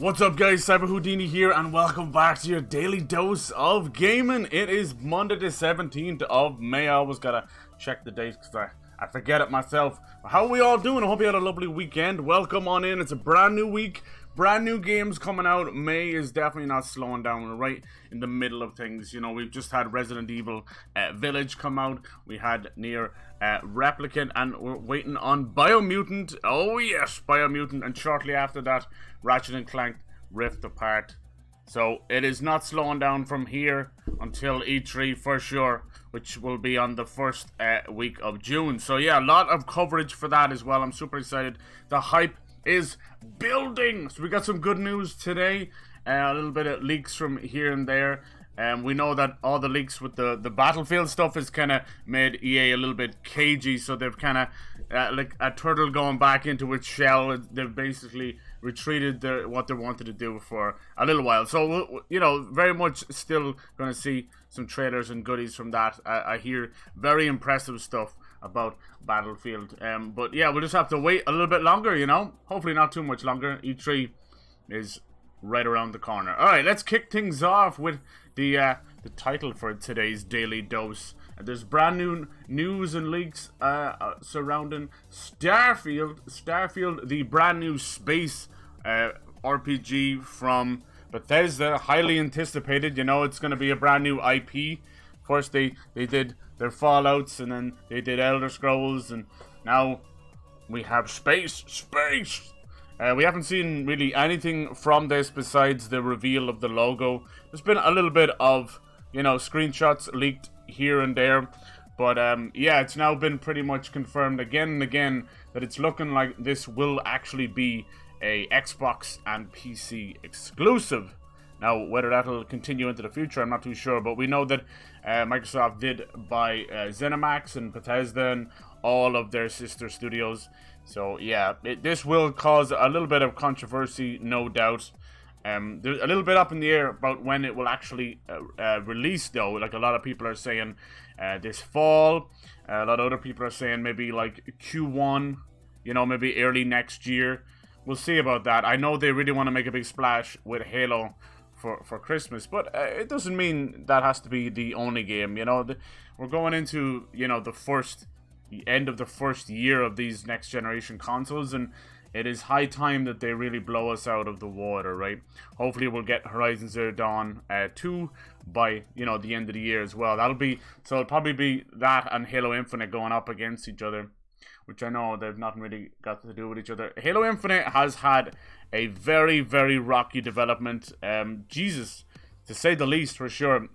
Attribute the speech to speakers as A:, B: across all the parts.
A: What's up guys, CyberHoudini here and welcome back to your daily dose of gaming. It is Monday the 17th of May. I always gotta check the date because I forget it myself. How are we all doing? I hope you had a lovely weekend. Welcome on in. It's a brand new week, brand new games coming out. May is definitely not slowing down. We're right in the middle of things. You know, we've just had Resident Evil Village come out. We had Nier Replicant, and we're waiting on Biomutant. Oh yes, Biomutant, and shortly after that, Ratchet & Clank Rift Apart. So it is not slowing down from here until E3 for sure, which will be on the first week of June. So yeah, a lot of coverage for that as well. I'm super excited. The hype is building. So we got some good news today. A little bit of leaks from here and there. We know that all the leaks with the Battlefield stuff has kind of made EA a little bit cagey, so they've kind of like a turtle going back into its shell. They've basically retreated what they wanted to do for a little while. So, you know, very much still going to see some trailers and goodies from that. I hear very impressive stuff about Battlefield. But yeah, we'll just have to wait a little bit longer, you know. Hopefully not too much longer. E3 is right around the corner. Alright, let's kick things off with the title for today's daily dose. There's brand new news and leaks surrounding Starfield, the brand new space RPG from Bethesda, highly anticipated. You know, it's going to be a brand new IP. First they did their Fallouts, and then they did Elder Scrolls, and now we have space. We haven't seen really anything from this besides the reveal of the logo. There's been a little bit of, you know, screenshots leaked here and there, but yeah, it's now been pretty much confirmed again and again that it's looking like this will actually be a Xbox and PC exclusive. Now, whether that'll continue into the future, I'm not too sure, but we know that Microsoft did buy ZeniMax and Bethesda and all of their sister studios. So yeah, this will cause a little bit of controversy, no doubt. There's a little bit up in the air about when it will actually release, though. Like, a lot of people are saying this fall. A lot of other people are saying maybe like Q1, you know, maybe early next year. We'll see about that. I know they really want to make a big splash with Halo for Christmas, but it doesn't mean that has to be the only game. You know, we're going into, you know, the end of the first year of these next generation consoles, and it is high time that they really blow us out of the water, right? Hopefully we'll get Horizon Zero Dawn 2 by, you know, the end of the year as well. It'll probably be that and Halo Infinite going up against each other, which I know they've nothing really got to do with each other. Halo Infinite has had a very, very rocky development. Jesus, to say the least, for sure.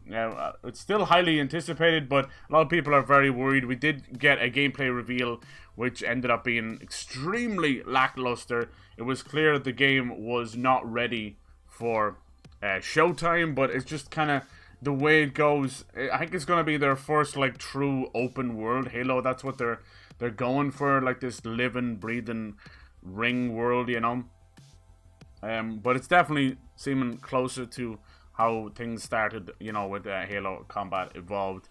A: It's still highly anticipated, but a lot of people are very worried. We did get a gameplay reveal, which ended up being extremely lackluster. It was clear that the game was not ready for showtime, but it's just kind of the way it goes. I think it's going to be their first, like, true open world Halo. That's what they're going for, like this living, breathing ring world, you know. But it's definitely seeming closer to how things started, you know, with Halo Combat Evolved.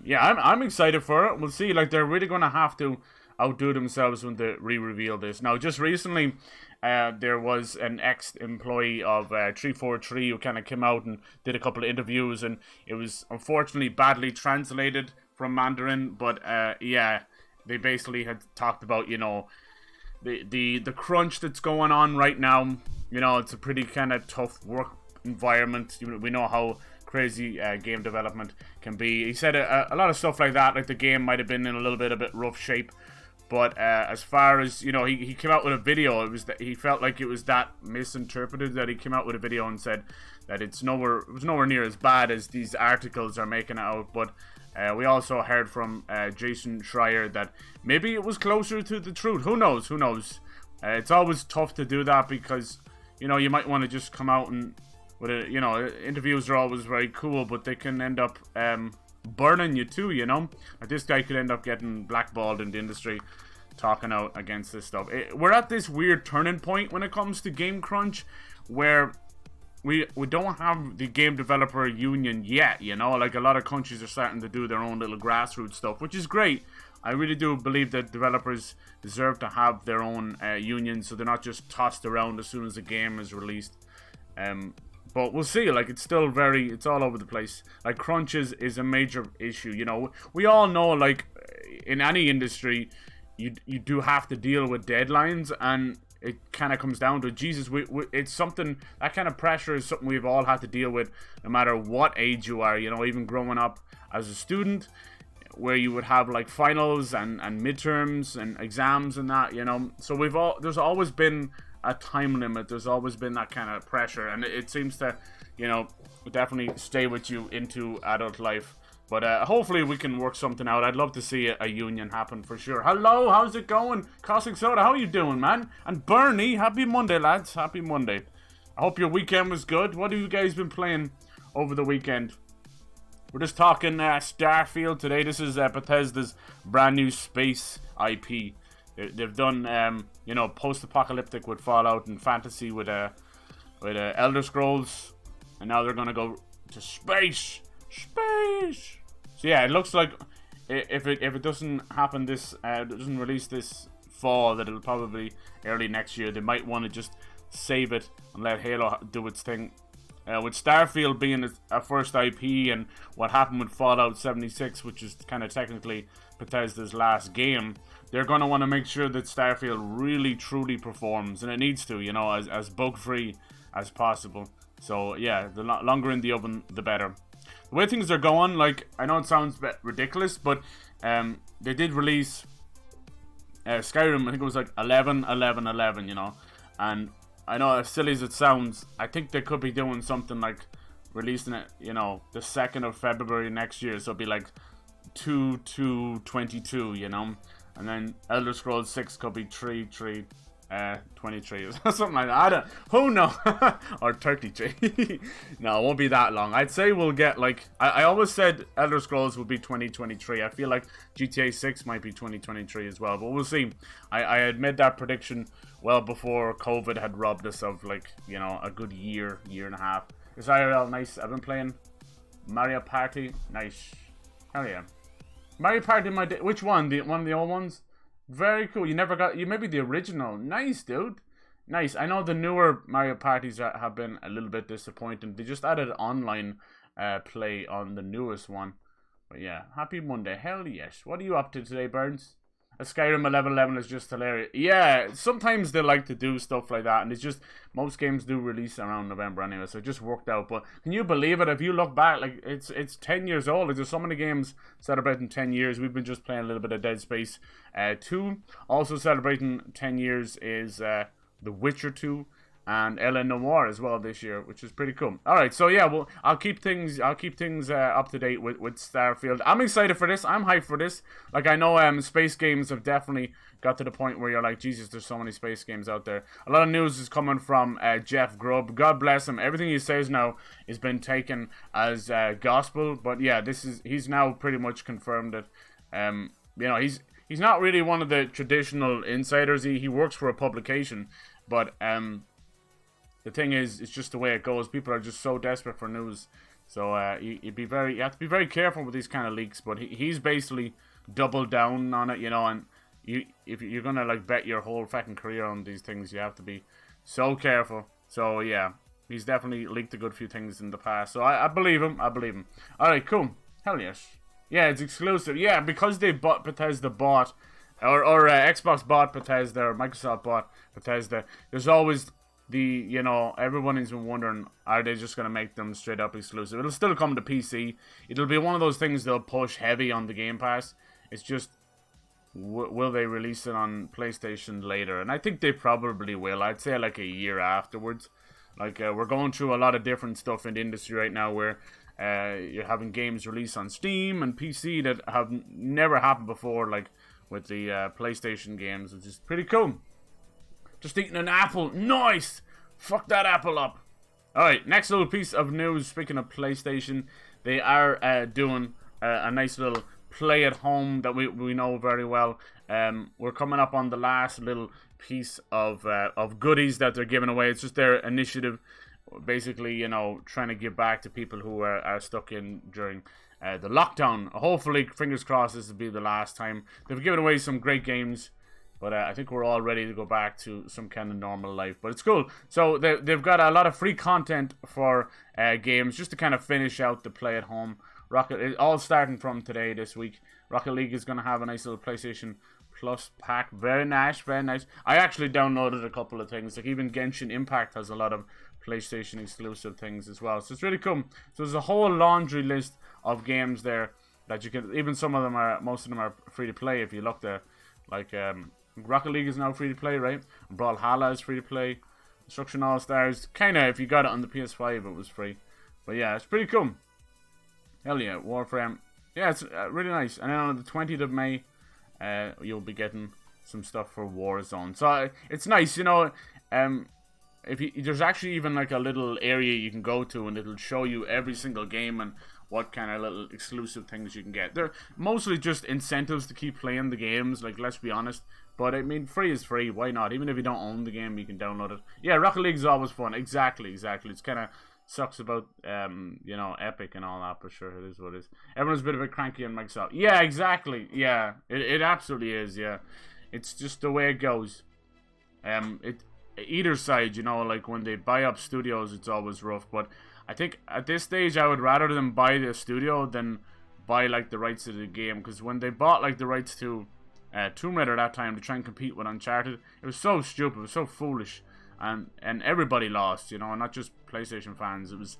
A: Yeah, I'm excited for it. We'll see. Like, they're really going to have to outdo themselves when they re-reveal this. Now, just recently, there was an ex-employee of 343 who kind of came out and did a couple of interviews, and it was unfortunately badly translated from Mandarin, but yeah, they basically had talked about, you know, the crunch that's going on right now. You know, it's a pretty kind of tough work environment. We know how crazy game development can be. He said a lot of stuff like that, like the game might have been in a bit rough shape, but as far as, you know, he came out with a video. It was that he felt like it was that misinterpreted, that he came out with a video and said that it was nowhere near as bad as these articles are making it out. But we also heard from Jason Schreier that maybe it was closer to the truth. Who knows? It's always tough to do that because, you know, you might want to just come out and you know, interviews are always very cool, but they can end up burning you too, you know. Like, this guy could end up getting blackballed in the industry talking out against this stuff. We're at this weird turning point when it comes to game crunch, where we don't have the game developer union yet, you know. Like, a lot of countries are starting to do their own little grassroots stuff, which is great. I really do believe that developers deserve to have their own union, so they're not just tossed around as soon as a game is released. But we'll see. Like, it's still it's all over the place. Like, crunch is a major issue. You know, we all know, like, in any industry, you do have to deal with deadlines, and it kind of comes down to, Jesus, it's something, that kind of pressure is something we've all had to deal with, no matter what age you are. You know, even growing up as a student, where you would have like finals and midterms and exams and that, you know. So there's always been a time limit. There's always been that kind of pressure, and it seems to, you know, definitely stay with you into adult life. But hopefully we can work something out. I'd love to see a union happen for sure. Hello, how's it going? Caustic Soda, how you doing, man? And Bernie, happy Monday, lads. Happy Monday. I hope your weekend was good. What have you guys been playing over the weekend? We're just talking STARFIELD today. This is Bethesda's brand new space IP. They've done, you know, post-apocalyptic with Fallout and fantasy with Elder Scrolls. And now they're going to go to space. Space! So yeah, it looks like if it doesn't happen doesn't release this fall, that it'll probably early next year. They might want to just save it and let Halo do its thing. With Starfield being a first IP, and what happened with Fallout 76, which is kind of technically Bethesda's last game, they're going to want to make sure that Starfield really truly performs, and it needs to, you know, as bug-free as possible. So yeah, the longer in the oven, the better. The way things are going, like, I know it sounds a bit ridiculous, but they did release Skyrim. I think it was like 11/11/11, you know. And I know, as silly as it sounds, I think they could be doing something like releasing it, you know, the 2nd of February next year. So it'll be like 2/2/22, you know. And then Elder Scrolls 6 could be 3/3. 23 or something like that. Who knows? Or 33. No, it won't be that long. I'd say we'll get like, I always said Elder Scrolls would be 2023. I feel like GTA 6 might be 2023 as well, but we'll see. I had made that prediction well before COVID had robbed us of, like, you know, a good year and a half. Is IRL nice? I've been playing Mario Party. Nice. Hell yeah. Mario Party, which one? One of the old ones? Very cool. You maybe the original. Nice, dude. Nice. I know the newer Mario Parties have been a little bit disappointing. They just added online play on the newest one. But yeah, happy Monday. Hell yes. What are you up to today, Burns? A Skyrim 11/11 is just hilarious. Yeah, sometimes they like to do stuff like that, and it's just, most games do release around November anyway, so it just worked out. But can you believe it? If you look back, like, it's 10 years old. Like, there's so many games celebrating 10 years. We've been just playing a little bit of Dead Space 2. Also celebrating 10 years is The Witcher 2 and Ellen Noir as well this year, which is pretty cool. All right, so yeah, well, I'll keep things up to date with Starfield. I'm excited for this. I'm hyped for this. Like, I know space games have definitely got to the point where you're like, Jesus, there's so many space games out there. A lot of news is coming from Jeff Grubb. God bless him. Everything he says now has been taken as gospel. But yeah, he's now pretty much confirmed it. You know, he's not really one of the traditional insiders. He works for a publication, but the thing is, it's just the way it goes. People are just so desperate for news. So you have to be very careful with these kind of leaks. But he's basically doubled down on it, you know. And if you're gonna like bet your whole fucking career on these things, you have to be so careful. So yeah, he's definitely leaked a good few things in the past. So I believe him. All right, cool. Hell yes. Yeah, it's exclusive. Yeah, because Bethesda bought, or Xbox bought Bethesda, or Microsoft bought Bethesda. There's always you know, everyone has been wondering, are they just going to make them straight up exclusive? It'll still come to PC. It'll be one of those things they'll push heavy on the Game Pass. It's just, will they release it on PlayStation later? And I think they probably will. I'd say like a year afterwards. Like, we're going through a lot of different stuff in the industry right now where you're having games released on Steam and PC that have never happened before, like with the PlayStation games, which is pretty cool. Just eating an apple. Nice! Fuck that apple up. Alright, next little piece of news. Speaking of PlayStation, they are doing a nice little play at home that we know very well. We're coming up on the last little piece of goodies that they're giving away. It's just their initiative, basically, you know, trying to give back to people who are stuck in during the lockdown. Hopefully, fingers crossed, this will be the last time. They've given away some great games, but I think we're all ready to go back to some kind of normal life. But it's cool. So they've got a lot of free content for games just to kind of finish out the play at home. All starting from today, this week. Rocket League is going to have a nice little PlayStation Plus pack. Very nice, very nice. I actually downloaded a couple of things. Like even Genshin Impact has a lot of PlayStation exclusive things as well. So it's really cool. So there's a whole laundry list of games there that you can, even some of them are, most of them are free to play if you look there. Like Rocket League is now free to play, right? Brawlhalla is free to play. Destruction All Stars, kind of, if you got it on the PS5 it was free. But yeah, it's pretty cool. Hell yeah, Warframe. Yeah, it's really nice. And then on the 20th of May, you'll be getting some stuff for Warzone. So it's nice, you know. There's actually even like a little area you can go to, and it'll show you every single game and what kind of little exclusive things you can get. They're mostly just incentives to keep playing the games, like, let's be honest. But I mean, free is free. Why not? Even if you don't own the game, you can download it. Yeah, Rocket League is always fun. Exactly. It's kind of sucks about you know, Epic and all that, but sure, it is what it is. Everyone's a bit of a cranky on Microsoft. Yeah, exactly. Yeah, it absolutely is. Yeah, it's just the way it goes. Either side, you know, like when they buy up studios, it's always rough. But I think at this stage, I would rather them buy the studio than buy like the rights to the game, because when they bought like the rights to Tomb Raider that time to try and compete with Uncharted, it was so stupid, it was so foolish. And everybody lost, you know, not just PlayStation fans. It was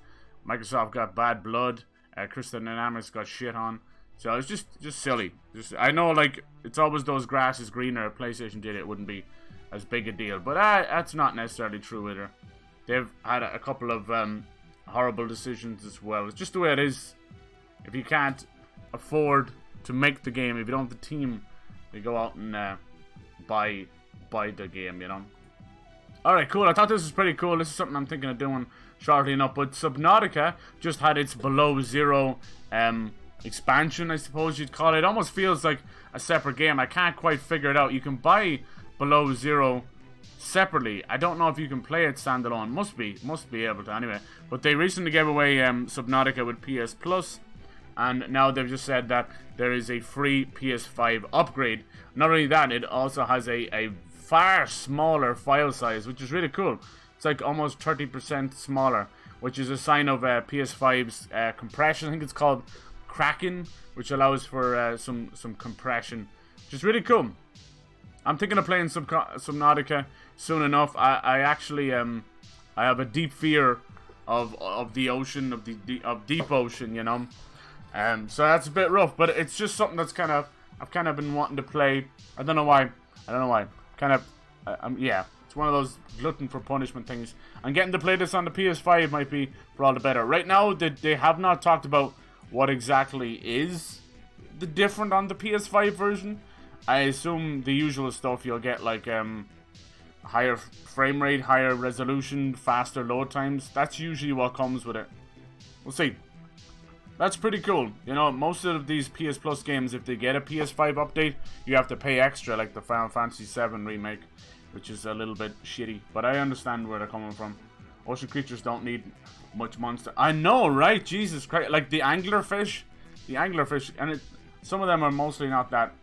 A: Microsoft got bad blood. Crystal Dynamics got shit on. So it's just silly. I know, like, it's always those grass is greener. If PlayStation did it, it wouldn't be as big a deal. But that's not necessarily true either. They've had a couple of horrible decisions as well. It's just the way it is. If you can't afford to make the game, if you don't have the team, you go out and buy the game, you know. Alright, cool. I thought this was pretty cool. This is something I'm thinking of doing shortly enough. But Subnautica just had its Below Zero expansion, I suppose you'd call it. It almost feels like a separate game. I can't quite figure it out. You can buy Below Zero separately. I don't know if you can play it standalone. Must be able to anyway. But they recently gave away Subnautica with PS Plus. And now they've just said that there is a free PS5 upgrade. Not only that, it also has a far smaller file size, which is really cool. It's like almost 30% smaller, which is a sign of PS5's compression. I think it's called Kraken, which allows for some compression, which is really cool. I'm thinking of playing Subnautica soon enough. I actually I have a deep fear of the ocean, of deep ocean, you know. So that's a bit rough, but it's just something that's I've kind of been wanting to play. I don't know why. Yeah, it's one of those glutton for punishment things. And getting to play this on the PS5 might be for all the better. Right now, they have not talked about what exactly is the different on the PS5 version. I assume the usual stuff you'll get, like higher frame rate, higher resolution, faster load times. That's usually what comes with it. We'll see. That's pretty cool. You know, most of these PS Plus games, if they get a PS5 update, you have to pay extra, like the Final Fantasy VII remake, which is a little bit shitty. But I understand where they're coming from. Ocean creatures don't need much monster. I know, right? Jesus Christ. Like the anglerfish. And some of them are mostly not that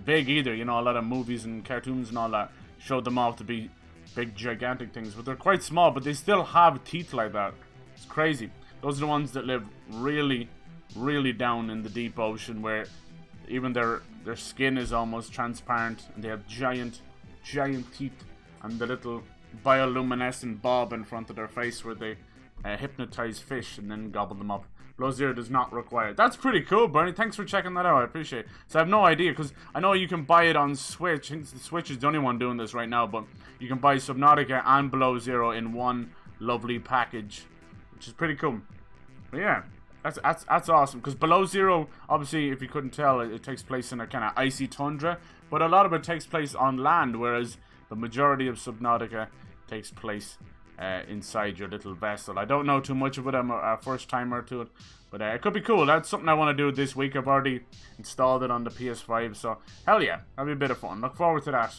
A: big either. You know, a lot of movies and cartoons and all that showed them off to be big, gigantic things. But they're quite small, but they still have teeth like that. It's crazy. Those are the ones that live really, really down in the deep ocean, where even their skin is almost transparent, and they have giant teeth, and the little bioluminescent bob in front of their face where they hypnotize fish and then gobble them up. Below Zero does not require. That's pretty cool, Bernie. Thanks for checking that out. I appreciate it. So I have no idea, because I know you can buy it on Switch. I think the Switch is the only one doing this right now, but you can buy Subnautica and Below Zero in one lovely package, which is pretty cool. But yeah, that's awesome, because Below Zero, obviously, if you couldn't tell, it takes place in a kind of icy tundra, but a lot of it takes place on land, whereas the majority of Subnautica takes place inside your little vessel. I don't know too much of it. I'm a first timer to it, but it could be cool. That's something I want to do this week. I've already installed it on the PS5, so hell yeah, that'll be a bit of fun. Look forward to that.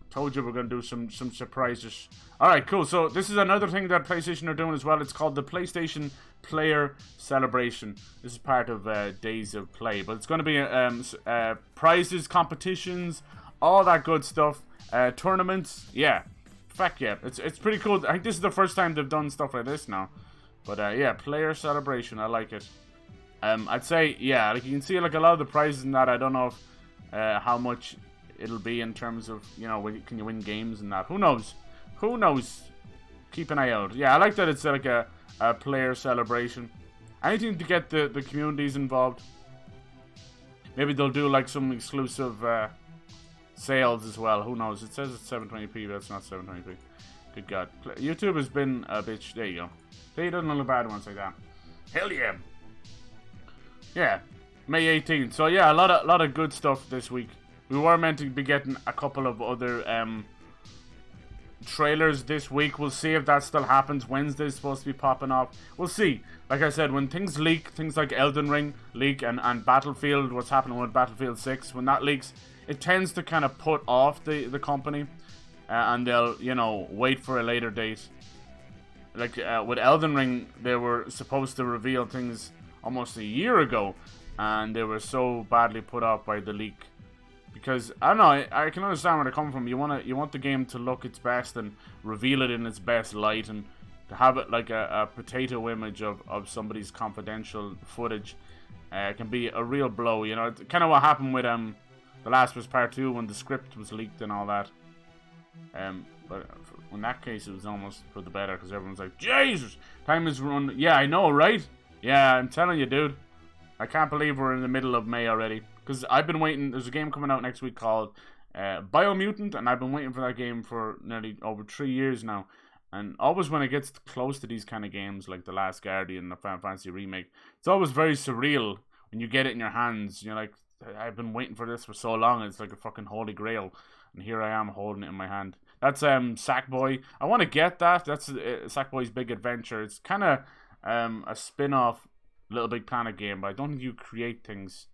A: Told you we're going to do some surprises. Alright, cool. So this is another thing that PlayStation are doing as well. It's called the PlayStation Player Celebration. This is part of Days of Play. But it's going to be prizes, competitions, all that good stuff. Tournaments. Yeah. Fuck yeah. It's pretty cool. I think this is the first time they've done stuff like this now. But yeah, Player Celebration. I like it. I'd say, yeah, like you can see like a lot of the prizes in that. I don't know if, how much it'll be in terms of, you know, can you win games and that. Who knows? Who knows? Keep an eye out. Yeah, I like that it's like a player celebration. Anything to get the communities involved. Maybe they'll do like some exclusive sales as well. Who knows? It says it's 720p, but it's not 720p. Good God. YouTube has been a bitch. There you go. They don't know the bad ones like that. Hell yeah. Yeah. May 18th. So yeah, a lot of good stuff this week. We were meant to be getting a couple of other trailers this week. We'll see if that still happens. Wednesday's supposed to be popping off. We'll see. Like I said, when things leak, things like Elden Ring leak and Battlefield, what's happening with Battlefield 6, when that leaks, it tends to kind of put off the company. And they'll, you know, wait for a later date. Like with Elden Ring, they were supposed to reveal things almost a year ago. And they were so badly put off by the leak. Because, I don't know, I can understand where they're coming from. You want the game to look its best and reveal it in its best light. And to have it like a potato image of somebody's confidential footage can be a real blow. You know, it's kind of what happened with The Last of Us Part 2 when the script was leaked and all that. But in that case, it was almost for the better. Because everyone's like, Jesus, time is run. Yeah, I know, right? Yeah, I'm telling you, dude. I can't believe we're in the middle of May already. Because I've been waiting. There's a game coming out next week called Biomutant. And I've been waiting for that game for nearly over 3 years now. And always when it gets close to these kind of games, like The Last Guardian, the Final Fantasy Remake, it's always very surreal when you get it in your hands. You're like, I've been waiting for this for so long. It's like a fucking holy grail. And here I am holding it in my hand. That's Sackboy. I want to get that. That's Sackboy's Big Adventure. It's kind of a spin-off Little Big Planet game, but I don't think you create things.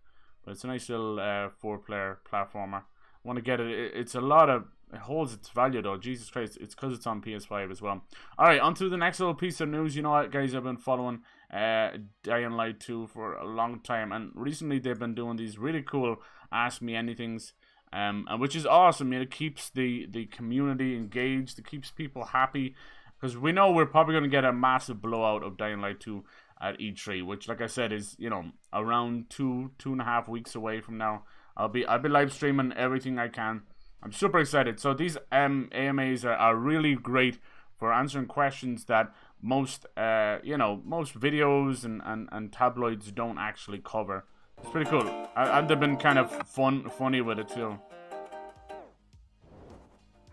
A: But it's a nice little 4-player platformer. I want to get it. It's a lot of... It holds its value though. Jesus Christ. It's because it's on PS5 as well. Alright, on to the next little piece of news. You know what, guys? I've been following Dying Light 2 for a long time. And recently they've been doing these really cool Ask Me Anythings. And which is awesome. It keeps the community engaged. It keeps people happy. Because we know we're probably going to get a massive blowout of Dying Light 2 at E3, which, like I said, is, you know, around 2.5 weeks away from now. I'll be live streaming everything I can. I'm super excited. So these AMAs are really great for answering questions that most most videos and tabloids don't actually cover. It's pretty cool. And they've been kind of funny with it too.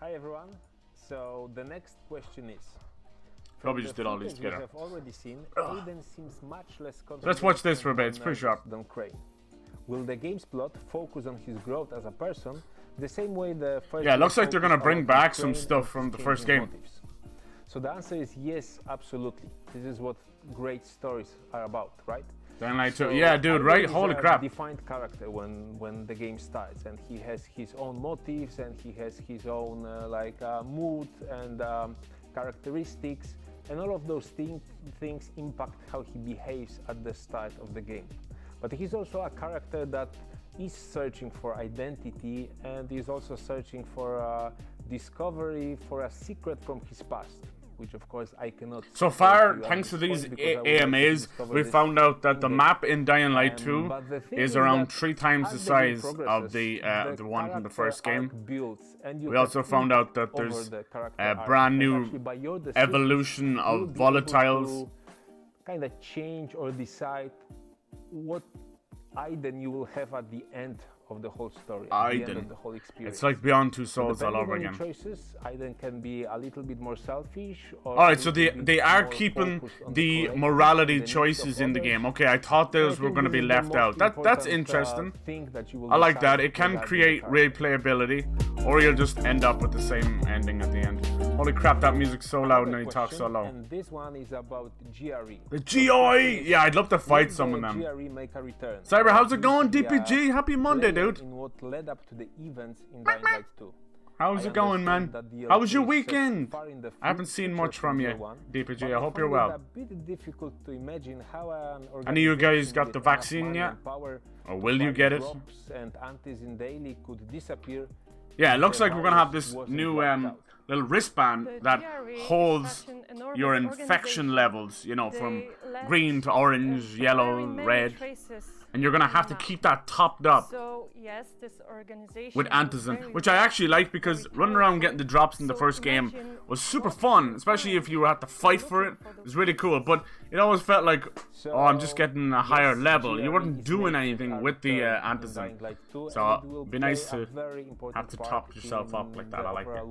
B: Hi everyone. So the next question is.
A: Probably just did all these together.
B: We have already seen, Aiden seems much less confident.
A: Let's watch this for a bit. It's pretty sharp.
B: Than Crane. Will the game's plot focus on his growth as a person, the same way the first?
A: Yeah, it looks like they're gonna bring back some stuff from the first game.
B: Motives. So the answer is yes, absolutely. This is what great stories are about, right?
A: Dying Light 2. Yeah, dude, right? Holy crap.
B: Defined character when the game starts, and he has his own motives, and he has his own mood and characteristics. And all of those things impact how he behaves at the start of the game. But he's also a character that is searching for identity and is also searching for discovery, for a secret from his past, which of course I cannot...
A: So far, thanks to these AMAs, we found out that the map in Dying Light 2 is around 3 times the size of the one from the first game. We also found out that there's a brand new evolution of volatiles.
B: Kind of change or decide what Aiden you will have at the end of the whole story, at the end of the whole experience.
A: It's like Beyond Two Souls all over again.
B: Choices, Aiden can be a little bit more selfish.
A: Alright, so they are keeping the morality choices in the game. Okay, I thought those were going to be left out. That's interesting. I like that. It can create replayability, or you'll just end up with the same ending at the end. Holy crap, that music's so loud and he talks so low.
B: And this one is about GRE.
A: The GRE! Yeah, I'd love to fight some of them. Cyber, how's it going? DPG, happy Monday, dude.
B: In what led up to the events in Dying Light 2.
A: How's it going, man? How was your weekend? I haven't seen much from you, DPG. I hope you're well. Any of you guys got the vaccine yet? Or will you get it? Yeah, it looks like we're gonna have this new little wristband that holds your infection levels, you know, from green to orange, yellow, red. And you're gonna have to keep that topped up with antizin, which I actually like because running around getting the drops in the first game was super fun, especially if you had to fight for it. It was really cool, but it always felt like, oh, I'm just getting a higher level. You weren't doing anything with the antizin, so it'd be nice to have to top yourself up like that. I like it.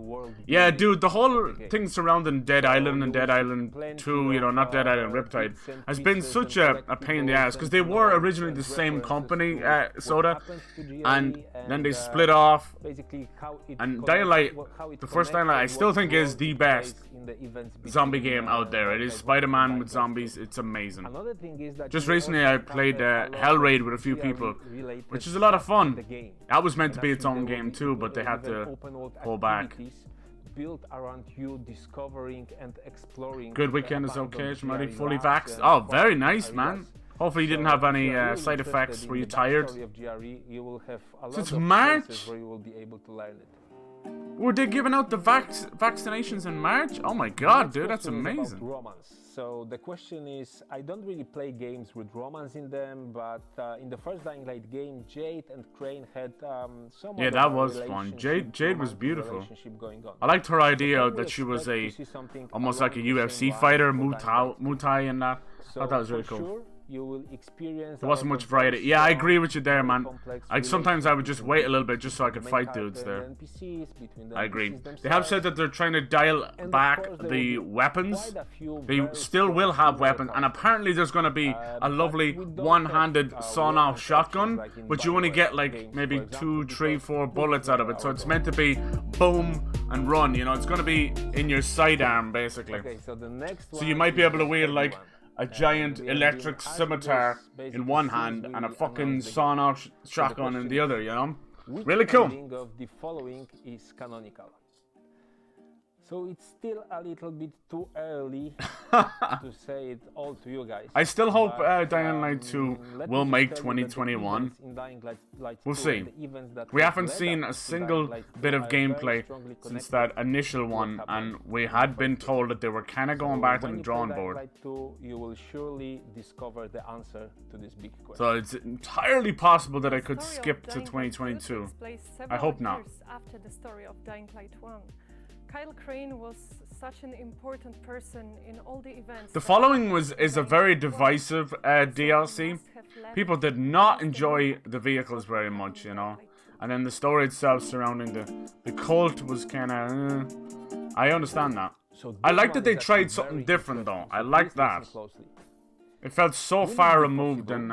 A: Yeah, dude, the whole thing surrounding Dead Island and Dead Island 2, you know, not Dead Island Riptide, has been such a pain in the ass because they were originally the same company, Soda, and then they split off. And Dying Light, the first Dying Light, I still think is the best zombie game out there. It is Spider-Man with zombies. It's amazing. Just recently I played Hellraid with a few people, which is a lot of fun. That was meant to be its own game too, but they had to pull back. Built around you discovering and exploring. Good weekend is okay, Shmuddy. Fully vaxxed. Oh, very nice, man. Hopefully you didn't have any side effects. Were you tired? Since March? Were they giving out the vaccinations in March? Oh my god, dude, that's amazing.
B: So the question is, I don't really play games with romance in them, but in the first Dying Light game, Jade and Crane had some.
A: Yeah, that was fun. Jade was beautiful. I liked her idea that she was almost like a UFC fighter, Muay Thai and that. I thought that was really cool. You will experience. There wasn't much variety. Yeah, I agree with you there, man. Like sometimes I would just wait a little bit just so I could fight dudes there. I agree. They have said that they're trying to dial back the weapons. They still will have weapons, and apparently there's going to be a lovely one-handed sawn-off shotgun, but you only get like maybe 2, 3, 4 bullets out of it. So it's meant to be boom and run. You know, it's going to be in your sidearm basically. So you might be able to wield like a giant electric scimitar in one hand and a fucking sawn-off shotgun in the other, you know? Really cool. Of the following is canonical.
B: So it's still a little bit too early to say it all to you guys.
A: I still hope Dying Light 2 will make 2021. We'll see. We haven't seen a single bit of gameplay since that initial one, and we had been told that they were kind of going back on the drawing board.
B: You will surely discover the answer to this big question.
A: So it's entirely possible that I could skip to 2022. I hope not.
C: After the story of Dying Light 1. Kyle Crane was such an important person in all the events.
A: The following is a very divisive DLC. People did not enjoy the vehicles very much, you know. And then the story itself surrounding the cult was kind of... I understand that. I like that they tried something different though. I like that. It felt so far removed than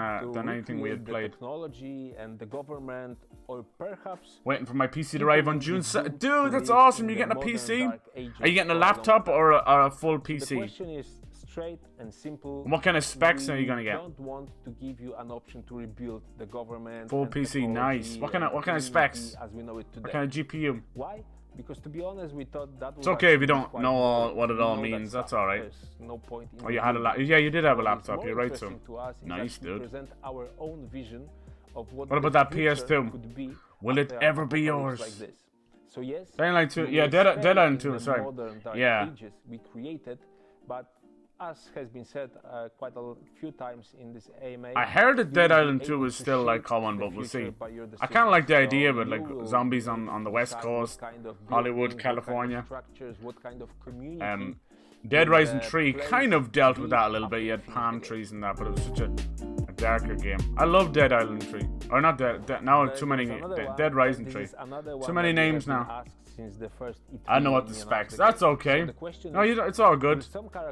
A: anything we had played.
B: Technology and the government, or perhaps
A: waiting for my PC to arrive on June 2nd. Dude, that's awesome. You're getting a PC? Are you getting a laptop or a full PC?
B: The question is straight and simple.
A: And what kind of specs are you gonna get?
B: I don't want to give you an option to rebuild the government.
A: Full PC, nice. What kind of specs?
B: As we know it today.
A: What kind of GPU?
B: Why? Because to be honest, we thought that
A: it's okay if you don't know what it all means. That's all right.
B: No point in
A: oh, you had a laptop. Yeah, you did have a laptop. You're right, so nice, dude.
B: Present our own vision of what
A: about that PS2? Will it ever be yours?
B: Like this. So yes,
A: Dying Light 2. Yeah, Dead Island 2. Sorry. Yeah.
B: We created, but as has been said quite a few times in this AMA,
A: I heard that Dead Island 2 is still like common, but we'll see. I kind of like the idea of it, like zombies on the West Coast, Hollywood, California. Dead Rising 3 kind of dealt with that a little bit. You had palm trees and that, but it was such a darker game. I love Dead Island 3. Or not Dead, now too many, Dead Rising 3. Too many names now. I know what the specs. That's okay. No, it's all good.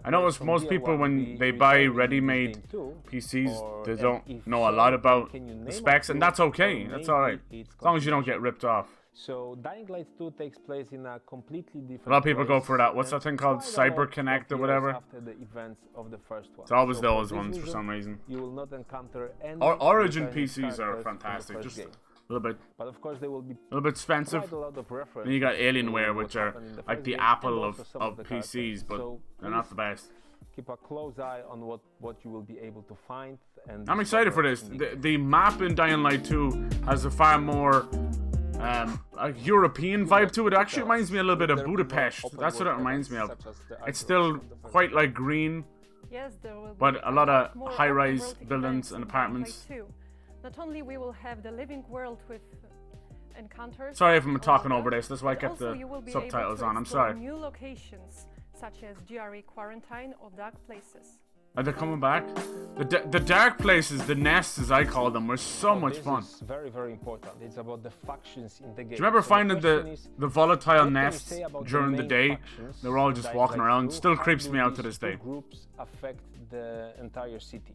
A: I know most people when they buy ready-made PCs, they don't know a lot about the specs, and that's okay. That's all right, as long as you don't get ripped off.
B: So Dying Light 2 takes place in a completely different.
A: A lot of people go for that. What's that thing called? CyberConnect or whatever.
B: After the events of the first one.
A: It's always those ones for some reason.
B: You will not encounter any
A: Origin PCs are fantastic. Just little bit,
B: but of course they will be
A: a little bit expensive.
B: quite a lot of reference.
A: Then you got Alienware, which are like the Apple of
B: the
A: PCs, but
B: so
A: they're not the best.
B: Keep a close eye on what you will be able to find. And
A: I'm excited for this. The map in Dying Light 2 has a far more a European vibe to it. It actually reminds me a little bit of Budapest. That's what it reminds me of. It's still quite like green,
C: Yes, there will be
A: but a lot of
C: more
A: high-rise
C: open-world
A: buildings
C: events
A: and
C: in
A: apartments.
C: Dying Light 2. Not only we will have the living world with encounters.
A: Sorry if I'm talking
C: all
A: over
C: over,
A: this. That's why I
C: but
A: kept
C: also
A: the
C: you will be
A: subtitles
C: able to
A: on. I'm
C: explore
A: sorry.
C: New locations such as GRE Quarantine or Dark Places.
A: Are they coming back? The dark places, the nests as I call them, were so much fun.
B: This is very, very important. It's about the factions in the game.
A: Do you remember finding the volatile
B: what
A: nests
B: can you say about
A: during the
B: main
A: day?
B: factions
A: They were all
B: in
A: just
B: Dying
A: walking
B: Light
A: around.
B: 2?
A: Still
B: How
A: creeps
B: do
A: me out to
B: these
A: this day.
B: two groups affect the entire city?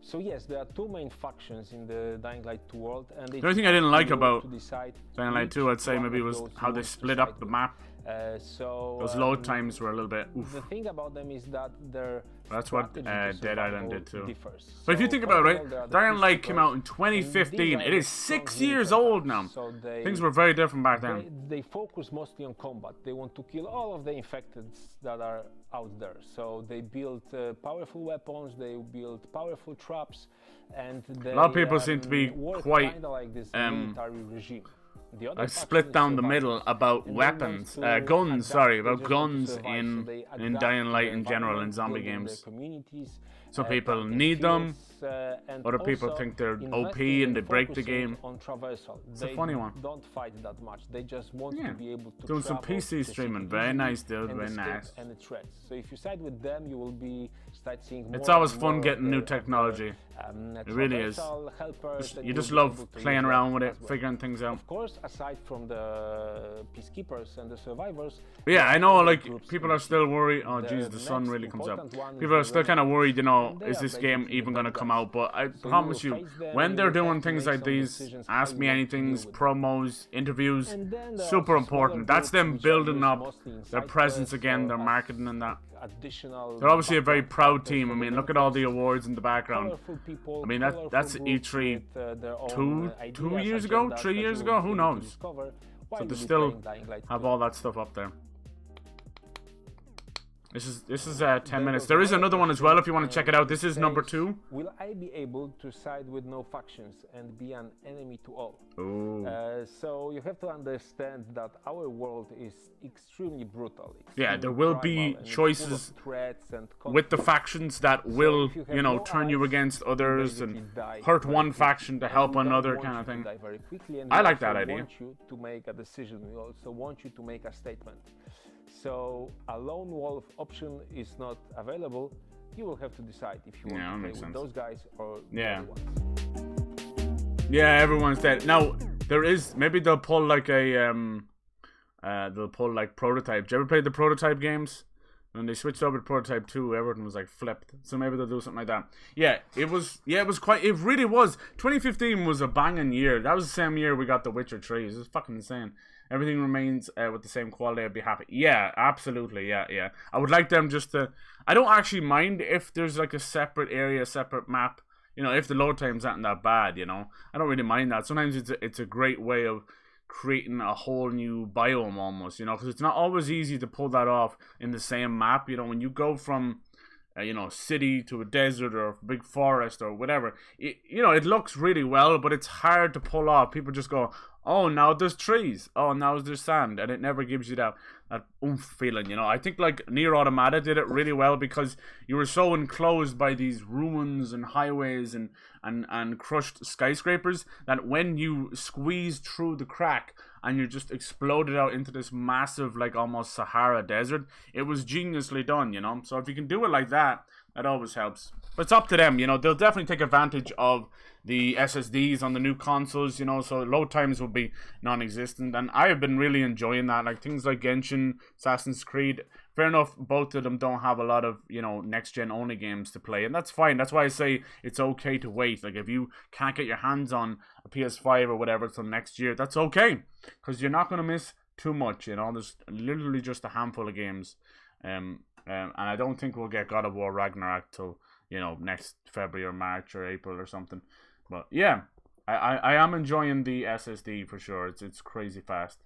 B: So yes, there are two main factions in the Dying Light 2 world, and
A: The only thing I didn't like about
B: Dying
A: Dying Light 2, I'd say maybe was how they split up the map. Those load times were a little bit oof.
B: The thing about them is that their
A: That's what
B: strategy to
A: Dead Island
B: survival
A: did too.
B: differs.
A: But if you
B: So,
A: think about it,
B: first of all, there are
A: right,
B: the
A: Dying Light came out in
B: peacekeepers, and
A: 2015.
B: these
A: It
B: are
A: is
B: the
A: 6
B: strong
A: years
B: military
A: old now.
B: types. So
A: Things were very different back then.
B: they focus mostly on combat. They want to kill all of the infected that are out there. So they build powerful weapons, they build powerful traps, and they,
A: A lot of people seem to be
B: work
A: quite
B: kinda like this military regime. The other
A: I split
B: factions
A: down the
B: survive.
A: middle about
B: And they
A: weapons,
B: want to
A: guns.
B: adapt,
A: Sorry,
B: they
A: about
B: just want to
A: guns
B: survive, so
A: in
B: they
A: in
B: adapt
A: Dying
B: to
A: Light
B: the
A: in general in
B: environment,
A: zombie
B: building
A: games.
B: their communities,
A: Some people
B: planting
A: need them.
B: fields, and
A: Other people
B: also
A: think they're OP
B: investing
A: and
B: in
A: they break the
B: focusing
A: game.
B: on traversal.
A: It's a
B: They
A: funny one.
B: don't fight that much. They just want
A: Yeah.
B: to be able to
A: Doing some
B: travel
A: PC
B: the
A: streaming.
B: city
A: Very
B: easily
A: nice, dude.
B: and
A: Very
B: escape
A: nice.
B: any threats. So if you side with them, you will be start seeing more.
A: It's always
B: and
A: fun
B: more
A: getting
B: of
A: new
B: the,
A: technology. It really is.
B: traversal helpers that
A: You just
B: will be able
A: love
B: to
A: playing
B: use
A: around
B: them
A: with it,
B: as well.
A: figuring things out.
B: Of course, aside from the peacekeepers and the survivors.
A: But yeah,
B: there
A: I
B: are
A: know,
B: other
A: like,
B: groups
A: people
B: in
A: are still
B: the
A: worried. Oh,
B: the
A: jeez, the sun
B: next
A: really comes up.
B: important one is
A: People are
B: the
A: still kind of
B: remnants.
A: worried, you know,
B: And they
A: is
B: are
A: this game
B: basically
A: even
B: the
A: going to
B: bad
A: come
B: guys.
A: out? But I
B: So
A: promise
B: you
A: you,
B: will face them
A: when
B: and
A: they're
B: you will
A: doing
B: have to
A: things
B: make
A: like
B: some
A: these,
B: decisions how
A: Ask
B: you
A: Me
B: want to deal
A: Anythings,
B: with them.
A: promos, interviews,
B: And then there are
A: super
B: also
A: important.
B: smaller
A: That's them
B: groups which are
A: building
B: used
A: up
B: mostly in
A: their
B: side
A: presence
B: quests
A: again,
B: or
A: their
B: as,
A: marketing and that.
B: additional
A: They're obviously a very
B: background
A: proud
B: characters
A: team. I
B: for the
A: mean,
B: main
A: look at all the
B: quests.
A: awards in the background.
B: Colorful people,
A: I mean,
B: colorful
A: that's
B: groups
A: E3
B: with, their own,
A: two
B: ideas,
A: years ago,
B: agendas
A: 3
B: that
A: years
B: you
A: ago,
B: will
A: who
B: be able to
A: knows?
B: discover
A: So
B: while
A: they
B: you'll be
A: still
B: playing Dying Light
A: have
B: 2.
A: all that stuff up there. This is 10
B: Then
A: minutes.
B: there's
A: There is
B: another
A: another one as well
B: question,
A: if you want to check it out. This is
B: says,
A: number 2.
B: Will I be able to side with no factions and be an enemy to all?
A: Ooh.
B: So you have to understand that our world is extremely brutal.
A: Yeah, there
B: extremely
A: will
B: primal,
A: be
B: and it's full of
A: choices
B: threats and
A: with the
B: conflict.
A: factions that
B: So
A: will,
B: if you have
A: you know,
B: no
A: turn you
B: eyes,
A: against
B: you
A: others
B: basically
A: and
B: die
A: hurt
B: very
A: one
B: quickly.
A: faction to
B: And
A: help
B: we don't
A: another
B: want
A: kind
B: you
A: of
B: to
A: thing.
B: die very quickly, and
A: I
B: we
A: like that
B: also
A: idea.
B: want you to make a decision. We also want you to make a statement. So a lone wolf option is not available. You will have to decide if you
A: Yeah, that
B: want to play
A: makes
B: with
A: sense.
B: those guys or the
A: Yeah.
B: other ones.
A: Yeah, everyone's dead. Now, there is, maybe they'll pull like a, they'll pull like Prototype. Did you ever play the Prototype games? When they switched over to Prototype 2, everything was like flipped. So maybe they'll do something like that. Yeah, it was quite, it really was. 2015 was a banging year. That was the same year we got The Witcher 3. It was fucking insane. Everything remains with the same quality. I'd be happy. Yeah, absolutely. Yeah. I would like them just to, I don't actually mind if there's like a separate area, separate map. You know, if the load times aren't that bad, you know. I don't really mind that. Sometimes it's a great way of creating a whole new biome almost, you know, because it's not always easy to pull that off in the same map. You know, when you go from you know, city to a desert or a big forest or whatever, you know, it looks really well, but it's hard to pull off. People just go, oh, now there's trees, oh, now there's sand, and it never gives you that oomph feeling, you know. I think like Nier Automata did it really well because you were so enclosed by these ruins and highways and crushed skyscrapers that when you squeezed through the crack and you just exploded out into this massive, like almost Sahara desert, it was geniusly done, you know. So if you can do it like that, that always helps. But it's up to them, you know. They'll definitely take advantage of the SSDs on the new consoles, you know, so load times will be non-existent. And I have been really enjoying that. Like things like Genshin, Assassin's Creed, fair enough, both of them don't have a lot of, you know, next-gen only games to play. And that's fine. That's why I say it's okay to wait. Like if you can't get your hands on a PS5 or whatever till next year, that's okay. Because you're not going to miss too much, you know. There's literally just a handful of games. And I don't think we'll get God of War Ragnarok till, you know, next February or March or April or something. But yeah, I am enjoying the SSD for sure. It's crazy fast.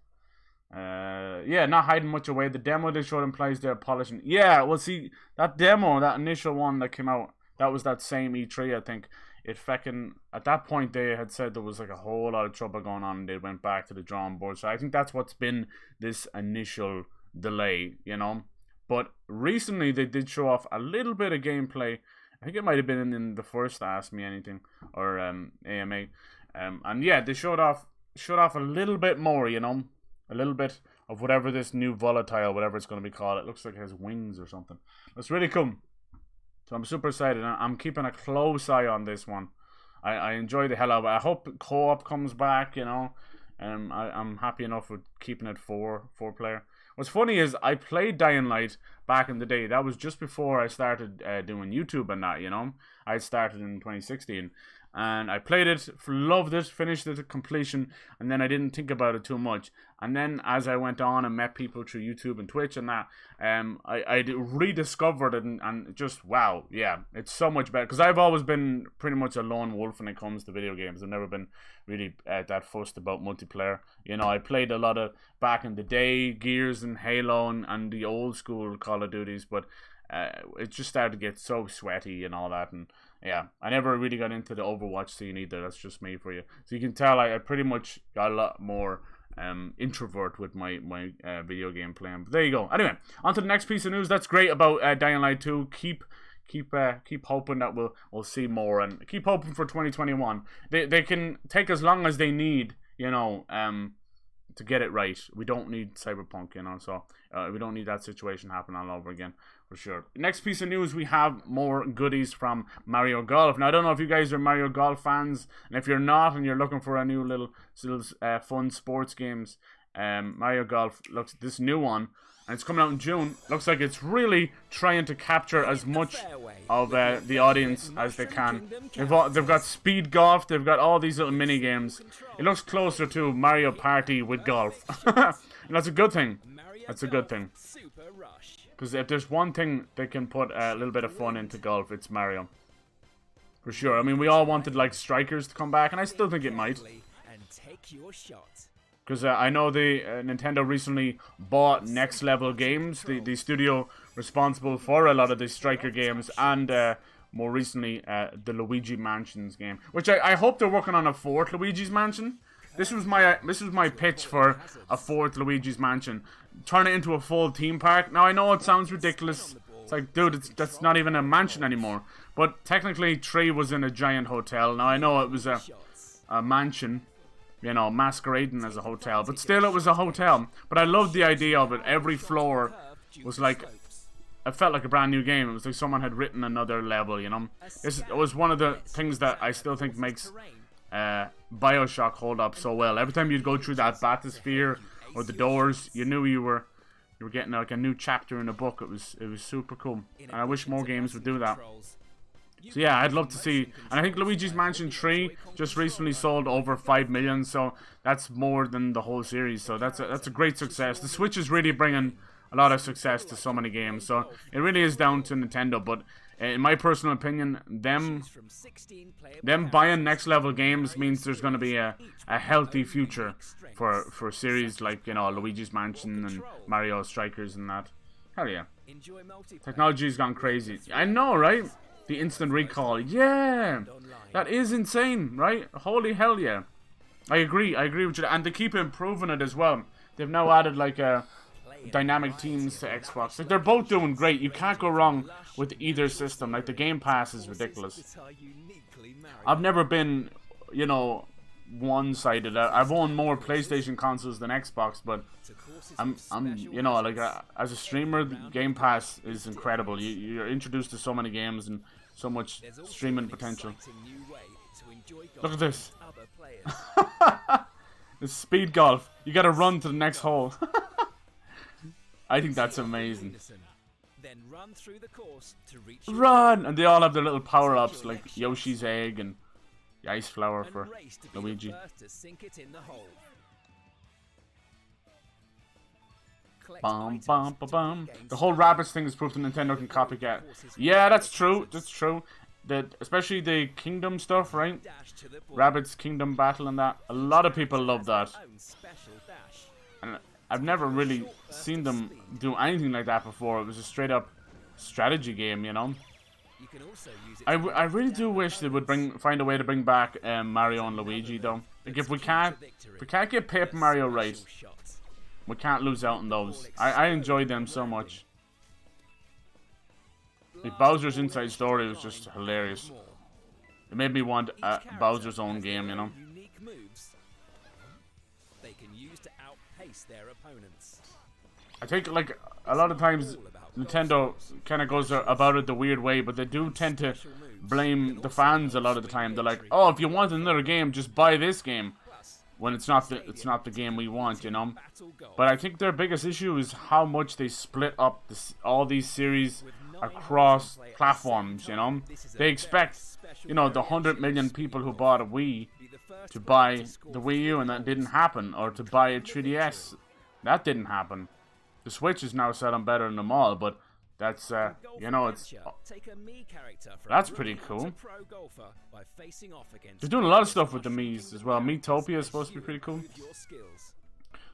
A: Yeah, not hiding much away. The demo they showed implies they're polishing. Yeah, well, see, that demo, that initial one that came out, that was that same E3, I think. It fucking, at that point, they had said there was like a whole lot of trouble going on, and they went back to the drawing board. So I think that's what's been this initial delay, you know. But recently, they did show off a little bit of gameplay. I think it might have been in the first Ask Me Anything, or AMA. And yeah, they showed off a little bit more, you know. A little bit of whatever this new volatile, whatever it's going to be called. It looks like it has wings or something. That's really cool. So I'm super excited. I'm keeping a close eye on this one. I enjoy the hell out of it. I hope co-op comes back, you know. I'm happy enough with keeping it four player. What's funny is I played Dying Light back in the day. That was just before I started doing YouTube and that, you know. I started in 2016. And I played it, loved it, finished it to completion, and then I didn't think about it too much. And then as I went on and met people through YouTube and Twitch and that, I rediscovered it and just, wow, yeah, it's so much better. Because I've always been pretty much a lone wolf when it comes to video games. I've never been really that fussed about multiplayer. You know, I played a lot of, back in the day, Gears and Halo and the old school Call of Duties, but it just started to get so sweaty and all that, and yeah, I never really got into the Overwatch scene either. That's just me for you. So you can tell I pretty much got a lot more introvert with my video game playing. But there you go. Anyway, on to the next piece of news. That's great about Dying Light 2. Keep hoping that we'll see more, and keep hoping for 2021. They can take as long as they need, you know, to get it right. We don't need Cyberpunk, you know, so we don't need that situation happen all over again, for sure. Next piece of news, we have more goodies from Mario Golf. Now, I don't know if you guys are Mario Golf fans, and if you're not and you're looking for a new little fun sports games, Mario Golf looks, this new one, and it's coming out in June, looks like it's really trying to capture as much of the audience as they can. They've got speed golf, they've got all these little mini games. It looks closer to Mario Party with golf. And that's a good thing. That's a good thing. Because if there's one thing they can put a little bit of fun into golf, it's Mario. For sure. I mean, we all wanted like Strikers to come back, and I still think it might. Because I know Nintendo recently bought Next Level Games, the studio responsible for a lot of the Striker games, and more recently the Luigi Mansions game, which I hope they're working on a fourth Luigi's Mansion. This was my pitch for a fourth Luigi's Mansion. Turn it into a full theme park. Now I know it sounds ridiculous. It's like, dude, that's not even a mansion anymore. But technically, 3 was in a giant hotel. Now I know it was a mansion, you know, masquerading as a hotel, but still it was a hotel. But I loved the idea of it. Every floor was like, it felt like a brand new game. It was like someone had written another level, you know. This was one of the things that I still think makes Bioshock hold up so well. Every time you'd go through that bathysphere or the doors, you knew you were getting like a new chapter in a book. It was super cool, and I wish more games would do that. So yeah, I'd love to see, and I think Luigi's Mansion 3 just recently sold over 5 million, so that's more than the whole series. So that's a great success. The Switch is really bringing a lot of success to so many games. So it really is down to Nintendo, but in my personal opinion, them buying Next Level Games means there's going to be a healthy future for series like, you know, Luigi's Mansion and Mario Strikers and that. Hell yeah. Technology's gone crazy. I know, right? The instant recall. Yeah. That is insane, right? Holy hell yeah. I agree with you. And they keep improving it as well. They've now added like dynamic teams to Xbox. Like, they're both doing great. You can't go wrong with either system. Like, the Game Pass is ridiculous. I've never been, you know, one-sided. I've owned more PlayStation consoles than Xbox, but I'm you know, like as a streamer, the Game Pass is incredible. You're introduced to so many games and so much streaming potential. Look at this. It's speed golf. You gotta run to the next hole. I think that's amazing. Run! And they all have their little power-ups, like Yoshi's egg and the ice flower for Luigi. Bum, bum, ba, bum. The whole rabbits thing is proof that Nintendo can copycat. Yeah, that's true. That's true. especially the kingdom stuff, right? Rabbit's Kingdom Battle and that. A lot of people love that. And I've never really seen them do anything like that before. It was a straight up strategy game, you know? I really do wish they would find a way to bring back Mario and Luigi, though. Like, if we can't get Paper Mario right, we can't lose out on those. I enjoyed them so much. Like, Bowser's Inside Story was just hilarious. It made me want Bowser's own game, you know? I think, like, a lot of times Nintendo kind of goes about it the weird way, but they do tend to blame the fans a lot of the time. They're like, oh, if you want another game, just buy this game. When it's not the game we want, you know? But I think their biggest issue is how much they split up all these series across platforms, you know? They expect, you know, the 100 million people who bought a Wii to buy the Wii U, and that didn't happen. Or to buy a 3DS. That didn't happen. The Switch is now selling better than them all, but that's, you know, that's pretty cool. They're doing a lot of stuff with the Miis as well. Miitopia is supposed to be pretty cool.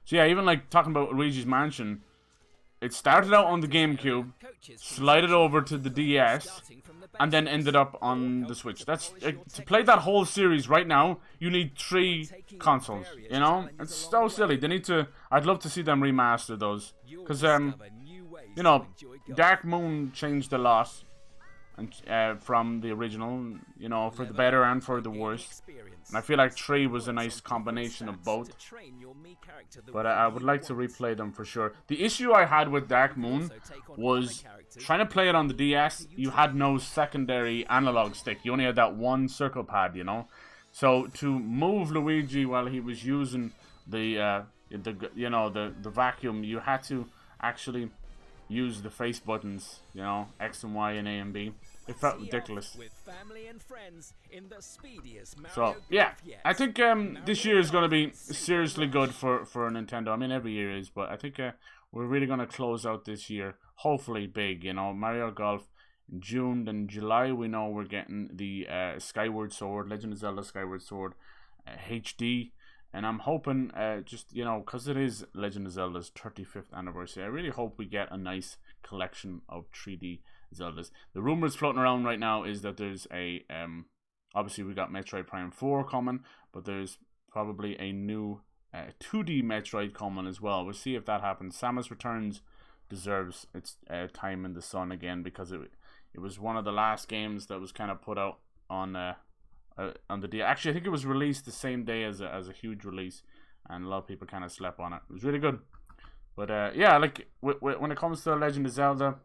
A: So yeah, even like talking about Luigi's Mansion, it started out on the GameCube, slided over to the DS, and then ended up on the Switch. That's to play that whole series right now, you need 3 consoles, you know? It's so silly. They need to, I'd love to see them remaster those. Because, you know, Dark Moon changed a lot and from the original, you know, for the better and for the worse. And I feel like 3 was a nice combination of both. But I would like to replay them for sure. The issue I had with Dark Moon was trying to play it on the DS, you had no secondary analog stick. You only had that one circle pad, you know. So to move Luigi while he was using the vacuum, you had to actually use the face buttons, you know, X and Y and A and B. It felt ridiculous. So yeah, I think this year is going to be seriously good for Nintendo. I mean, every year is, but I think we're really going to close out this year, hopefully big. You know, Mario Golf in June, then July we know we're getting the Skyward Sword, Legend of Zelda Skyward Sword HD. And I'm hoping, just, you know, because it is Legend of Zelda's 35th anniversary, I really hope we get a nice collection of 3D Zeldas. The rumors floating around right now is that there's a, obviously we got Metroid Prime 4 coming, but there's probably a new 2D Metroid coming as well. We'll see if that happens. Samus Returns deserves its time in the sun again, because it was one of the last games that was kind of put out on the day. Actually, I think it was released the same day as a huge release, and a lot of people kind of slept on it. It was really good. But yeah, like when it comes to Legend of Zelda,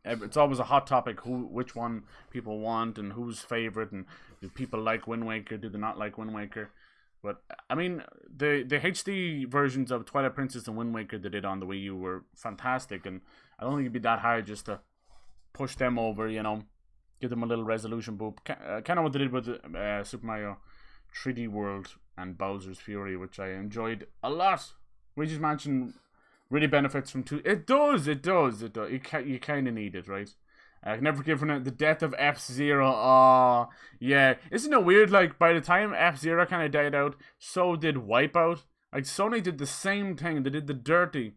A: it's always a hot topic. Which one people want and who's favorite, and do people like Wind Waker? Do they not like Wind Waker? But I mean, the HD versions of Twilight Princess and Wind Waker they did on the Wii U were fantastic, and I don't think it'd be that hard just to push them over, you know. Give them a little resolution boop. Kind of what they did with Super Mario 3D World and Bowser's Fury, which I enjoyed a lot. Luigi's Mansion really benefits from 2. It does. You kind of need it, right? I've never forgiven it. The death of F-Zero. Oh, yeah. Isn't it weird? Like, by the time F-Zero kind of died out, so did Wipeout. Like, Sony did the same thing. They did the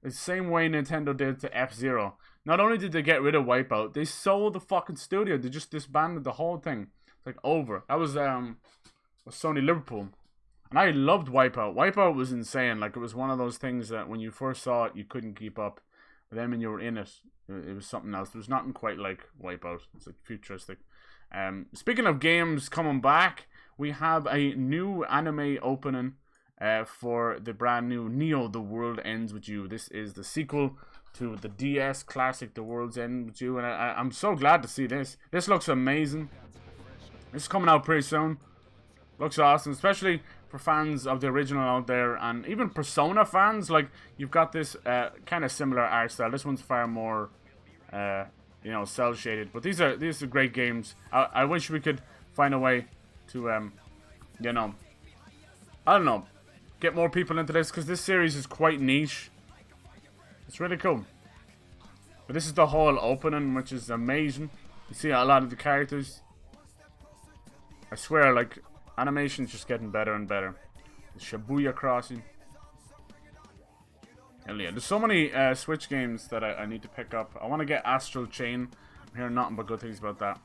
A: same way Nintendo did to F-Zero. Not only did they get rid of Wipeout, they sold the fucking studio. They just disbanded the whole thing. It's like over. That was Sony Liverpool. And I loved Wipeout. Wipeout was insane. Like, it was one of those things that when you first saw it, you couldn't keep up. But then when you were in it, it was something else. There was nothing quite like Wipeout. It's like futuristic. Speaking of games coming back, we have a new anime opening for the brand new Neo, The World Ends With You. This is the sequel to the DS classic, The World's End With You, and I'm so glad to see this. This looks amazing. This is coming out pretty soon. Looks awesome, especially for fans of the original out there, and even Persona fans. Like, you've got this kind of similar art style. This one's far more, you know, cel shaded. But these are great games. I wish we could find a way to, you know, I don't know, get more people into this, because this series is quite niche. It's really cool. But this is the whole opening, which is amazing. You see a lot of the characters. I swear, like, animation's just getting better and better. The Shibuya Crossing. Hell yeah. There's so many Switch games that I need to pick up. I want to get Astral Chain. I'm hearing nothing but good things about that.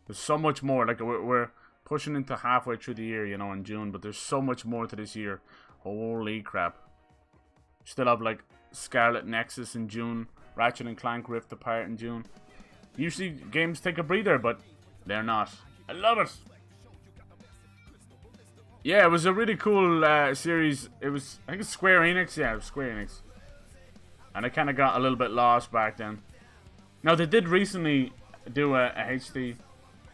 A: There's so much more. Like, we're pushing into halfway through the year, you know, in June. But there's so much more to this year. Holy crap. Still have, like, Scarlet Nexus in June. Ratchet and Clank Rift Apart in June. Usually games take a breather, but they're not. I love it. Yeah, it was a really cool series. It was, I think it's Square Enix. Yeah, it was Square Enix. And I kind of got a little bit lost back then. Now, they did recently do a HD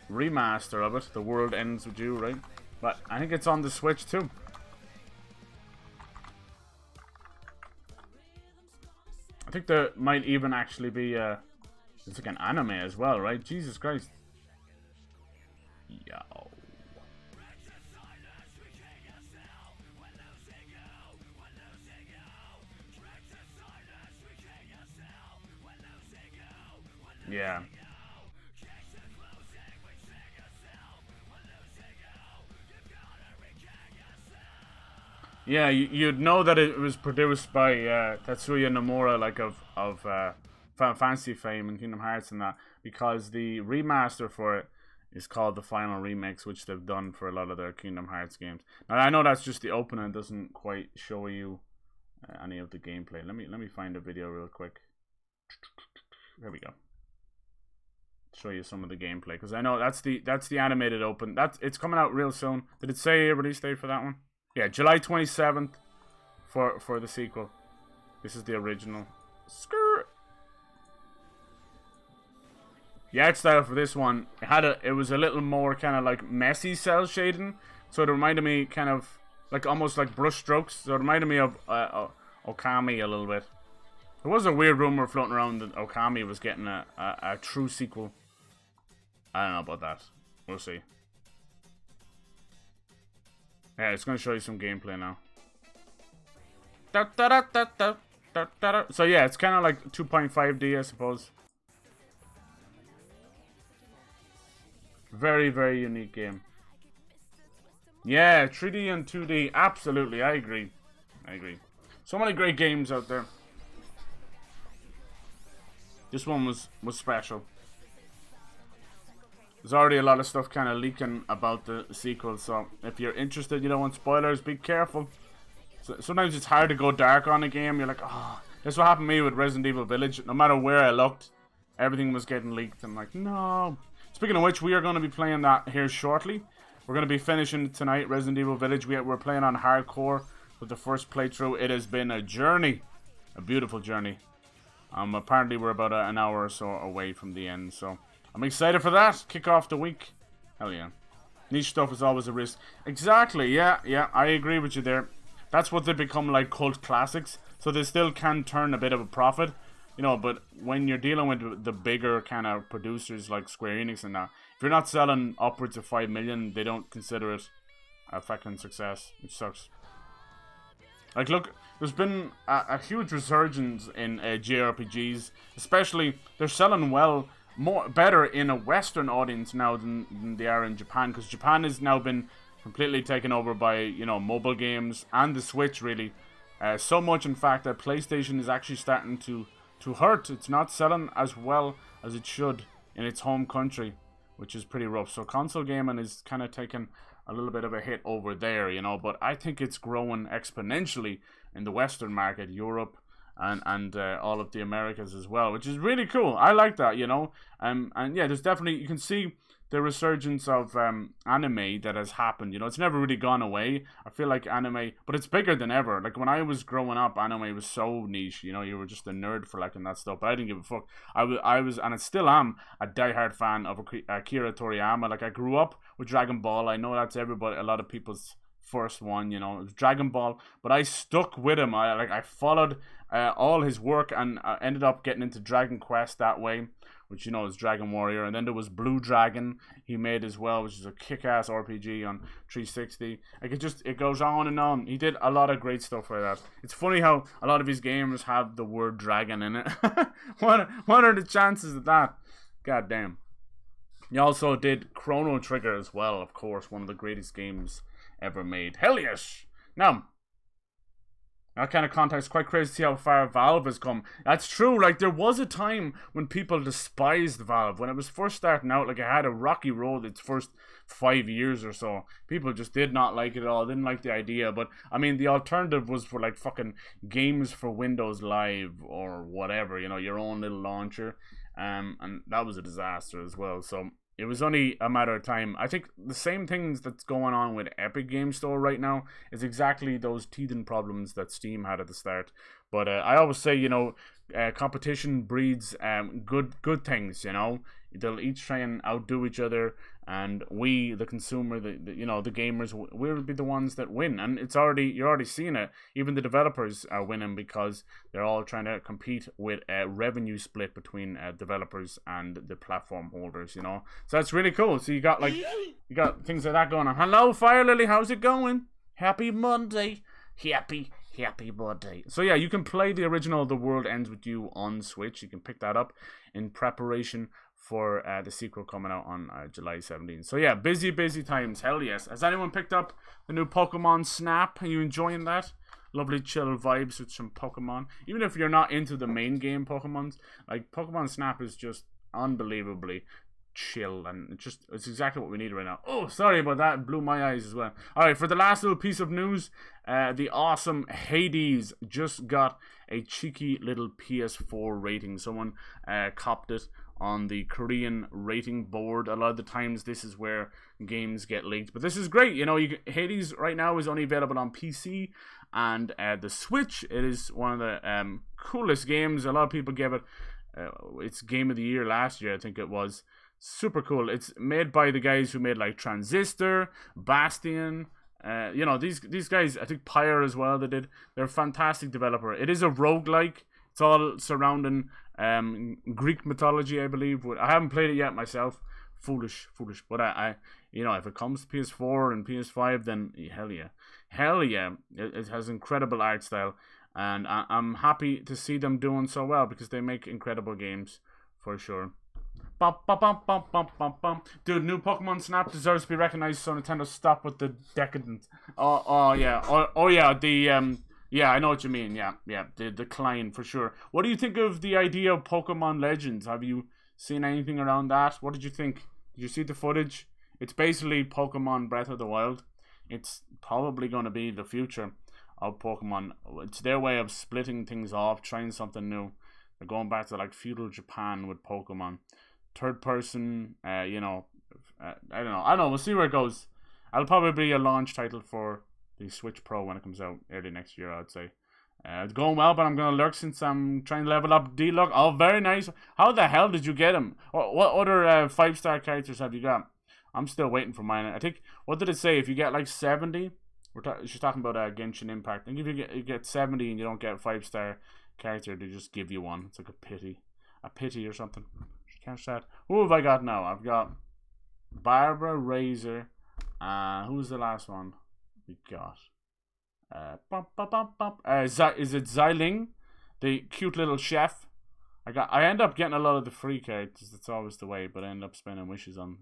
A: remaster of it. The World Ends With You, right? But I think it's on the Switch too. I think there might even actually be it's like an anime as well, right? Jesus Christ. Yo. Yeah. Yeah, you'd know that it was produced by Tetsuya Nomura, like of Final Fantasy fame and Kingdom Hearts and that, because the remaster for it is called the Final Remix, which they've done for a lot of their Kingdom Hearts games. Now I know that's just the opening; it doesn't quite show you any of the gameplay. Let me find a video real quick. There we go. Show you some of the gameplay, because I know that's the animated open. It's coming out real soon. Did it say a release date for that one? Yeah, July 27th for the sequel. This is the original. Skirt. The art style for this one, it was a little more kind of like messy cell shading, so it reminded me kind of like almost like brush strokes. So it reminded me of Okami a little bit. There was a weird rumor floating around that Okami was getting a true sequel. I don't know about that. We'll see. Yeah, it's going to show you some gameplay now. So yeah, it's kind of like 2.5D, I suppose. Very, very unique game. Yeah, 3D and 2D. Absolutely, I agree. I agree. So many great games out there. This one was special. There's already a lot of stuff kind of leaking about the sequel, so if you're interested, you don't want spoilers, be careful. So, sometimes it's hard to go dark on a game. You're like, oh, that's what happened to me with Resident Evil Village. No matter where I looked, everything was getting leaked. I'm like, no. Speaking of which, we are going to be playing that here shortly. We're going to be finishing tonight, Resident Evil Village. We're playing on hardcore with the first playthrough. It has been a journey, a beautiful journey. Apparently we're about an hour or so away from the end, so I'm excited for that. Kick off the week. Hell yeah. Niche stuff is always a risk. Exactly, yeah, I agree with you there. That's what they become, like cult classics, so they still can turn a bit of a profit, you know, but when you're dealing with the bigger kind of producers like Square Enix and that, if you're not selling upwards of 5 million, they don't consider it a fucking success, which sucks. Like, look, there's been a huge resurgence in JRPGs, especially they're selling better in a Western audience now than they are in Japan, because Japan has now been completely taken over by, you know, mobile games and the Switch, really. So much, in fact, that PlayStation is actually starting to hurt. It's not selling as well as it should in its home country, which is pretty rough. So console gaming is kind of taking a little bit of a hit over there, you know, but I think it's growing exponentially in the Western market, Europe, and all of the Americas as well, which is really cool. I like that, you know. And yeah, there's definitely, you can see the resurgence of anime that has happened. You know, it's never really gone away. I feel like anime, but it's bigger than ever. Like when I was growing up, anime was so niche. You know, you were just a nerd for liking that stuff. But I didn't give a fuck. I was, and I still am a diehard fan of Akira Toriyama. Like I grew up with Dragon Ball. I know that's a lot of people's first one. You know, it was Dragon Ball. But I stuck with him. I followed all his work and ended up getting into Dragon Quest that way, which, you know, is Dragon Warrior. And then there was Blue Dragon he made as well, which is a kick-ass RPG on 360. Like, it goes on and on. He did a lot of great stuff like that. It's funny how a lot of his games have the word dragon in it. What are the chances of that? God damn. You also did Chrono Trigger as well, of course, one of the greatest games ever made. Hell yes! Now, that kind of context, quite crazy to see how far Valve has come. That's true, like, there was a time when people despised Valve. When it was first starting out, like, it had a rocky road its first 5 years or so. People just did not like it at all, didn't like the idea. But, I mean, the alternative was for, like, fucking games for Windows Live or whatever, you know, your own little launcher. And that was a disaster as well, so it was only a matter of time. I think the same things that's going on with Epic Game Store right now is exactly those teething problems that Steam had at the start. But I always say, you know, competition breeds good things, you know. They'll each try and outdo each other, and we, the consumer, the you know, the gamers, will be the ones that win. And you're already seeing it. Even the developers are winning because they're all trying to compete with a revenue split between developers and the platform holders, you know. So that's really cool. So you got things like that going on. Hello, Fire Lily, how's it going? Happy Monday. Happy Monday. So yeah, you can play the original The World Ends With You on Switch. You can pick that up in preparation for the sequel coming out on July 17th. So yeah, busy times. Hell yes. Has anyone picked up the new Pokemon Snap? Are you enjoying that? Lovely chill vibes with some Pokemon. Even if you're not into the main game Pokemons, like Pokemon Snap is just unbelievably chill, and it's exactly what we need right now. Oh, sorry about that. It blew my eyes as well. Alright, for the last little piece of news, the awesome Hades just got a cheeky little PS4 rating. Someone copped it on the Korean rating board. A lot of the times this is where games get leaked, but this is great. You know, Hades right now is only available on PC and the Switch. It is one of the coolest games. A lot of people gave it its Game of the Year last year, I think it was. Super cool. It's made by the guys who made like Transistor, Bastion. You know, these guys, I think Pyre as well, they're a fantastic developer. It is a roguelike. It's all surrounding Greek mythology, I believe. I haven't played it yet myself. Foolish. But I you know, if it comes to PS4 and PS5, then hell yeah. It has incredible art style, and I'm happy to see them doing so well because they make incredible games for sure. Dude, new Pokemon Snap deserves to be recognized, so Nintendo stop with the decadent. Yeah, I know what you mean. Yeah, the decline for sure. What do you think of the idea of Pokemon Legends? Have you seen anything around that? What did you think? Did you see the footage? It's basically Pokemon Breath of the Wild. It's probably going to be the future of Pokemon. It's their way of splitting things off, trying something new. They're going back to like feudal Japan with Pokemon. Third person, you know, I don't know. We'll see where it goes. It'll probably be a launch title for the Switch Pro when it comes out early next year, I'd say. It's going well, but I'm going to lurk since I'm trying to level up D-Luck. Oh, very nice. How the hell did you get him? What other 5-star characters have you got? I'm still waiting for mine. I think, what did it say? If you get like 70, she's talking about Genshin Impact. I think if you get 70 and you don't get a 5-star character, they just give you one. It's like a pity or something. Catch that. Who have I got now? I've got Barbara, Razor. Who's the last one we got? Is it Xiling, the cute little chef? I end up getting a lot of the free characters. That's always the way, but I end up spending wishes on.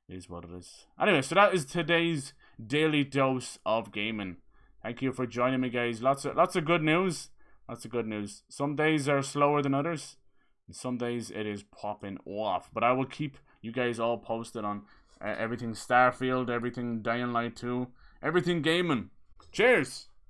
A: Is what it is. Anyway, so that is today's daily dose of gaming. Thank you for joining me, guys. Lots of good news. Some days are slower than others. Some days it is popping off, but I will keep you guys all posted on everything Starfield, everything Dying Light 2, everything gaming. Cheers!